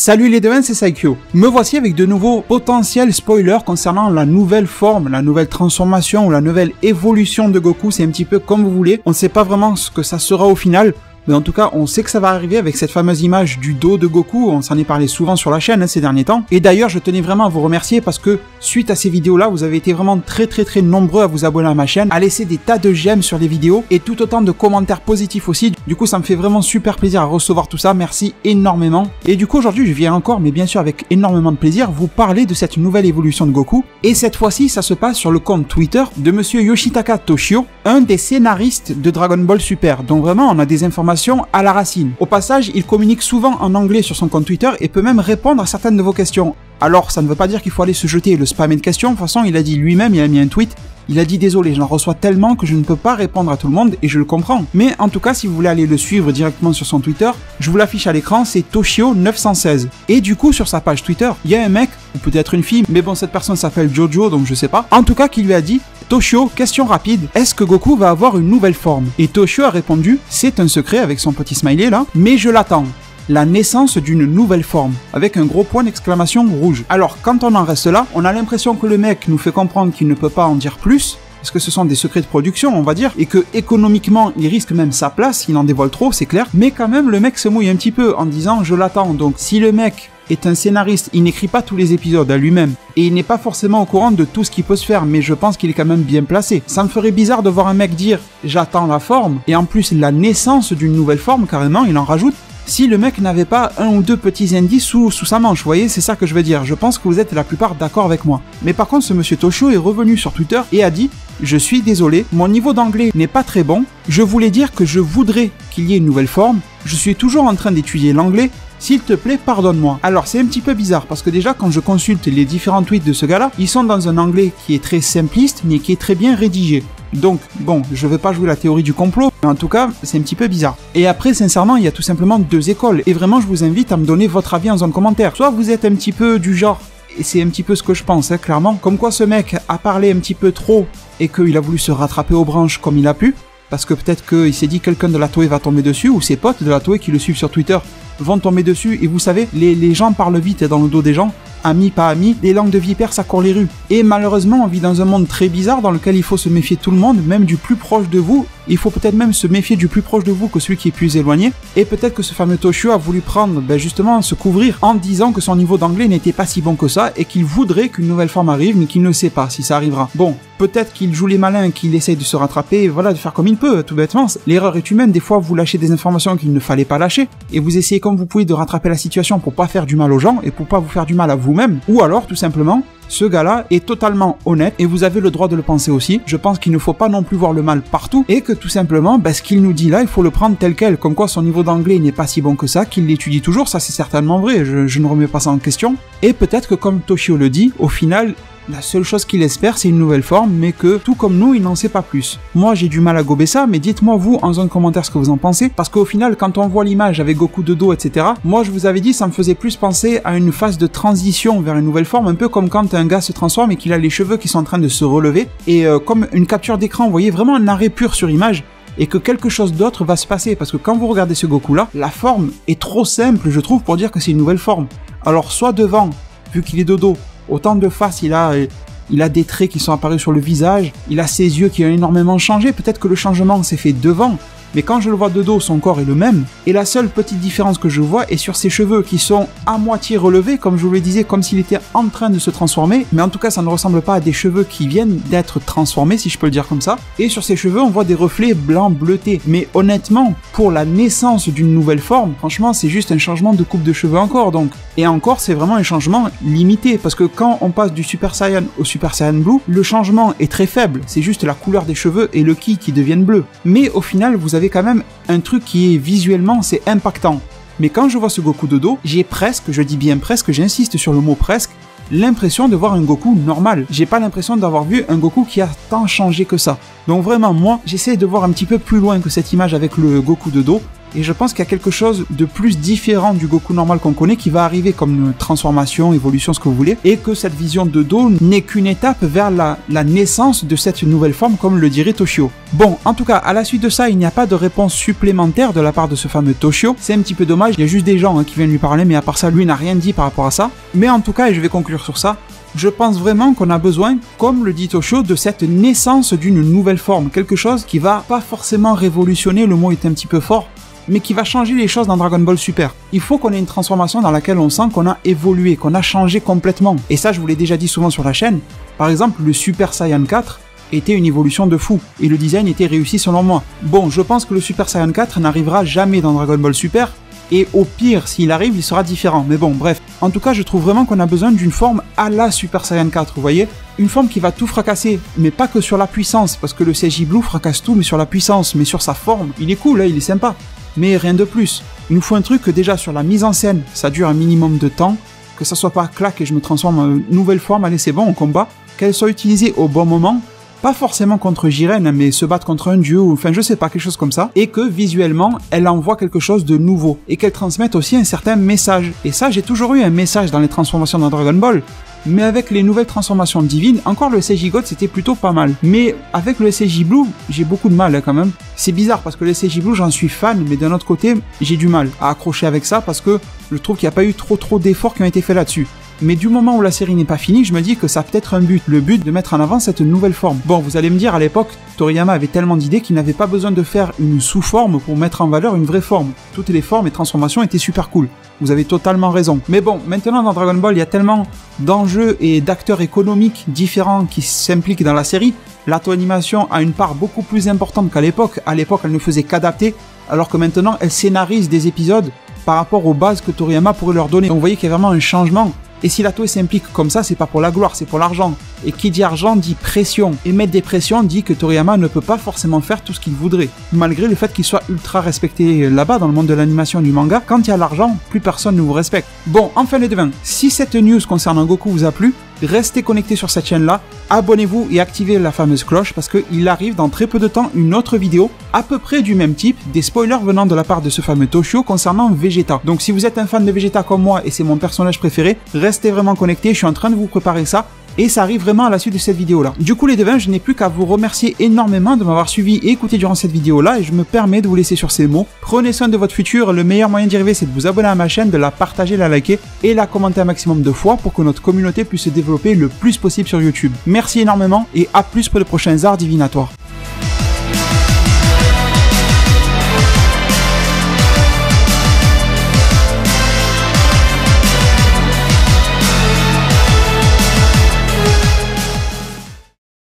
Salut les deux, c'est Saikyo. Me voici avec de nouveaux potentiels spoilers concernant la nouvelle forme, la nouvelle transformation ou la nouvelle évolution de Goku, c'est un petit peu comme vous voulez. On ne sait pas vraiment ce que ça sera au final. Mais en tout cas, on sait que ça va arriver avec cette fameuse image du dos de Goku, on s'en est parlé souvent sur la chaîne ces derniers temps. Et d'ailleurs, je tenais vraiment à vous remercier parce que suite à ces vidéos-là, vous avez été vraiment très nombreux à vous abonner à ma chaîne, à laisser des tas de j'aime sur les vidéos et tout autant de commentaires positifs aussi. Du coup, ça me fait vraiment super plaisir à recevoir tout ça, merci énormément. Et du coup, aujourd'hui, je viens encore, mais bien sûr avec énormément de plaisir, vous parler de cette nouvelle évolution de Goku. Et cette fois-ci, ça se passe sur le compte Twitter de monsieur Yoshitaka Toshio, un des scénaristes de Dragon Ball Super. Donc vraiment, on a des informations à la racine. Au passage, il communique souvent en anglais sur son compte Twitter et peut même répondre à certaines de vos questions. Alors, ça ne veut pas dire qu'il faut aller se jeter et le spammer de questions. De toute façon, il a dit lui-même, il a mis un tweet. Il a dit désolé, j'en reçois tellement que je ne peux pas répondre à tout le monde et je le comprends. Mais en tout cas, si vous voulez aller le suivre directement sur son Twitter, je vous l'affiche à l'écran, c'est Toshio916. Et du coup, sur sa page Twitter, il y a un mec, ou peut-être une fille, mais bon, cette personne s'appelle Jojo, donc je sais pas. En tout cas, qui lui a dit Toshio, question rapide, est-ce que Goku va avoir une nouvelle forme? Et Toshio a répondu, c'est un secret avec son petit smiley là, mais je l'attends. La naissance d'une nouvelle forme, avec un gros point d'exclamation rouge. Alors, quand on en reste là, on a l'impression que le mec nous fait comprendre qu'il ne peut pas en dire plus, parce que ce sont des secrets de production, on va dire, et que économiquement, il risque même sa place, il en dévoile trop, c'est clair, mais quand même, le mec se mouille un petit peu en disant « je l'attends ». Donc, si le mec est un scénariste, il n'écrit pas tous les épisodes à lui-même, et il n'est pas forcément au courant de tout ce qui peut se faire, mais je pense qu'il est quand même bien placé. Ça me ferait bizarre de voir un mec dire « j'attends la forme », et en plus, la naissance d'une nouvelle forme, carrément, il en rajoute, si le mec n'avait pas un ou deux petits indices sous sa manche, vous voyez, c'est ça que je veux dire. Je pense que vous êtes la plupart d'accord avec moi. Mais par contre, ce monsieur Toshio est revenu sur Twitter et a dit « Je suis désolé, mon niveau d'anglais n'est pas très bon. Je voulais dire que je voudrais qu'il y ait une nouvelle forme. Je suis toujours en train d'étudier l'anglais. S'il te plaît, pardonne-moi. » Alors, c'est un petit peu bizarre parce que déjà, quand je consulte les différents tweets de ce gars-là, ils sont dans un anglais qui est très simpliste, mais qui est très bien rédigé. Donc, bon, je vais pas jouer la théorie du complot, mais en tout cas, c'est un petit peu bizarre. Et après, sincèrement, il y a tout simplement deux écoles. Et vraiment, je vous invite à me donner votre avis en zone commentaire. Soit vous êtes un petit peu du genre, et c'est un petit peu ce que je pense, hein, clairement, comme quoi ce mec a parlé un petit peu trop et qu'il a voulu se rattraper aux branches comme il a pu, parce que peut-être qu'il s'est dit quelqu'un de la Toei va tomber dessus, ou ses potes de la Toei qui le suivent sur Twitter vont tomber dessus, et vous savez, les gens parlent vite dans le dos des gens, amis, pas amis, des langues de vipère ça court les rues. Et malheureusement, on vit dans un monde très bizarre dans lequel il faut se méfier de tout le monde, même du plus proche de vous. Il faut peut-être même se méfier du plus proche de vous que celui qui est plus éloigné. Et peut-être que ce fameux Toshio a voulu prendre, justement, se couvrir en disant que son niveau d'anglais n'était pas si bon que ça et qu'il voudrait qu'une nouvelle forme arrive, mais qu'il ne sait pas si ça arrivera. Bon, peut-être qu'il joue les malins, qu'il essaye de se rattraper, et voilà, de faire comme il peut, tout bêtement. L'erreur est humaine, des fois vous lâchez des informations qu'il ne fallait pas lâcher, et vous essayez comme vous pouvez de rattraper la situation pour pas faire du mal aux gens, et pour pas vous faire du mal à vous-même, ou alors, tout simplement, ce gars-là est totalement honnête et vous avez le droit de le penser aussi. Je pense qu'il ne faut pas non plus voir le mal partout et que tout simplement, ce qu'il nous dit là, il faut le prendre tel quel. Comme quoi son niveau d'anglais n'est pas si bon que ça, qu'il l'étudie toujours, ça c'est certainement vrai, je ne remets pas ça en question. Et peut-être que comme Toshio le dit, au final, la seule chose qu'il espère, c'est une nouvelle forme, mais que, tout comme nous, il n'en sait pas plus. Moi, j'ai du mal à gober ça, mais dites-moi, vous, en zone commentaire, ce que vous en pensez, parce qu'au final, quand on voit l'image avec Goku de dos, etc., moi, je vous avais dit, ça me faisait plus penser à une phase de transition vers une nouvelle forme, un peu comme quand un gars se transforme et qu'il a les cheveux qui sont en train de se relever, et comme une capture d'écran, vous voyez, vraiment un arrêt pur sur image, et que quelque chose d'autre va se passer, parce que quand vous regardez ce Goku-là, la forme est trop simple, je trouve, pour dire que c'est une nouvelle forme. Alors, soit devant, vu qu'il est de dos, autant de face, il a des traits qui sont apparus sur le visage, il a ses yeux qui ont énormément changé, peut-être que le changement s'est fait devant, mais quand je le vois de dos, son corps est le même, et la seule petite différence que je vois est sur ses cheveux qui sont à moitié relevés, comme je vous le disais, comme s'il était en train de se transformer, mais en tout cas ça ne ressemble pas à des cheveux qui viennent d'être transformés, si je peux le dire comme ça, et sur ses cheveux on voit des reflets blancs bleutés, mais honnêtement, pour la naissance d'une nouvelle forme, franchement c'est juste un changement de coupe de cheveux encore, donc, et encore c'est vraiment un changement limité, parce que quand on passe du Super Saiyan au Super Saiyan Blue, le changement est très faible, c'est juste la couleur des cheveux et le ki qui deviennent bleus, mais au final vous avez quand même un truc qui est visuellement, c'est impactant. Mais quand je vois ce Goku de dos, j'ai presque, je dis bien presque, j'insiste sur le mot presque, l'impression de voir un Goku normal. J'ai pas l'impression d'avoir vu un Goku qui a tant changé que ça. Donc vraiment, moi, j'essaie de voir un petit peu plus loin que cette image avec le Goku de dos. Et je pense qu'il y a quelque chose de plus différent du Goku normal qu'on connaît qui va arriver comme transformation, évolution, ce que vous voulez, et que cette vision de dos n'est qu'une étape vers la naissance de cette nouvelle forme, comme le dirait Toshio. Bon, en tout cas, à la suite de ça, il n'y a pas de réponse supplémentaire de la part de ce fameux Toshio. C'est un petit peu dommage, il y a juste des gens qui viennent lui parler, mais à part ça, lui n'a rien dit par rapport à ça. Mais en tout cas, et je vais conclure sur ça, je pense vraiment qu'on a besoin, comme le dit Toshio, de cette naissance d'une nouvelle forme, quelque chose qui va pas forcément révolutionner, le mot est un petit peu fort, mais qui va changer les choses dans Dragon Ball Super. Il faut qu'on ait une transformation dans laquelle on sent qu'on a évolué, qu'on a changé complètement. Et ça, je vous l'ai déjà dit souvent sur la chaîne. Par exemple, le Super Saiyan 4 était une évolution de fou, et le design était réussi selon moi. Bon, je pense que le Super Saiyan 4 n'arrivera jamais dans Dragon Ball Super, et au pire, s'il arrive, il sera différent. Mais bon, bref. En tout cas, je trouve vraiment qu'on a besoin d'une forme à la Super Saiyan 4, vous voyez? Une forme qui va tout fracasser, mais pas que sur la puissance, parce que le CJ Blue fracasse tout, mais sur la puissance, mais sur sa forme. Il est cool, hein, il est sympa. Mais rien de plus. Il nous faut un truc que déjà sur la mise en scène, ça dure un minimum de temps, que ça soit pas clac et je me transforme en nouvelle forme, allez c'est bon, on combat, qu'elle soit utilisée au bon moment, pas forcément contre Jiren, mais se battre contre un dieu, ou enfin je sais pas, quelque chose comme ça, et que visuellement, elle envoie quelque chose de nouveau, et qu'elle transmette aussi un certain message. Et ça, j'ai toujours eu un message dans les transformations dans Dragon Ball, mais avec les nouvelles transformations divines, encore le SCJ God c'était plutôt pas mal. Mais avec le SCJ Blue, j'ai beaucoup de mal quand même. C'est bizarre parce que le SCJ Blue j'en suis fan, mais d'un autre côté, j'ai du mal à accrocher avec ça parce que je trouve qu'il n'y a pas eu trop d'efforts qui ont été faits là-dessus. Mais du moment où la série n'est pas finie, je me dis que ça a peut-être un but, le but de mettre en avant cette nouvelle forme. Bon, vous allez me dire, à l'époque, Toriyama avait tellement d'idées qu'il n'avait pas besoin de faire une sous-forme pour mettre en valeur une vraie forme. Toutes les formes et transformations étaient super cool. Vous avez totalement raison. Mais bon, maintenant dans Dragon Ball, il y a tellement d'enjeux et d'acteurs économiques différents qui s'impliquent dans la série. L'auto-animation a une part beaucoup plus importante qu'à l'époque. À l'époque, elle ne faisait qu'adapter, alors que maintenant, elle scénarise des épisodes par rapport aux bases que Toriyama pourrait leur donner. Donc vous voyez qu'il y a vraiment un changement. Et si la Toei s'implique comme ça, c'est pas pour la gloire, c'est pour l'argent. Et qui dit argent dit pression. Et mettre des pressions dit que Toriyama ne peut pas forcément faire tout ce qu'il voudrait. Malgré le fait qu'il soit ultra respecté là-bas dans le monde de l'animation du manga, quand il y a l'argent, plus personne ne vous respecte. Bon, enfin les devins, si cette news concernant Goku vous a plu, restez connectés sur cette chaîne-là, abonnez-vous et activez la fameuse cloche parce qu'il arrive dans très peu de temps une autre vidéo à peu près du même type, des spoilers venant de la part de ce fameux Toshio concernant Vegeta. Donc si vous êtes un fan de Vegeta comme moi et c'est mon personnage préféré, restez vraiment connectés, je suis en train de vous préparer ça. Et ça arrive vraiment à la suite de cette vidéo-là. Du coup les devins, je n'ai plus qu'à vous remercier énormément de m'avoir suivi et écouté durant cette vidéo-là et je me permets de vous laisser sur ces mots. Prenez soin de votre futur, le meilleur moyen d'y arriver c'est de vous abonner à ma chaîne, de la partager, la liker et la commenter un maximum de fois pour que notre communauté puisse se développer le plus possible sur YouTube. Merci énormément et à plus pour les prochains arts divinatoires.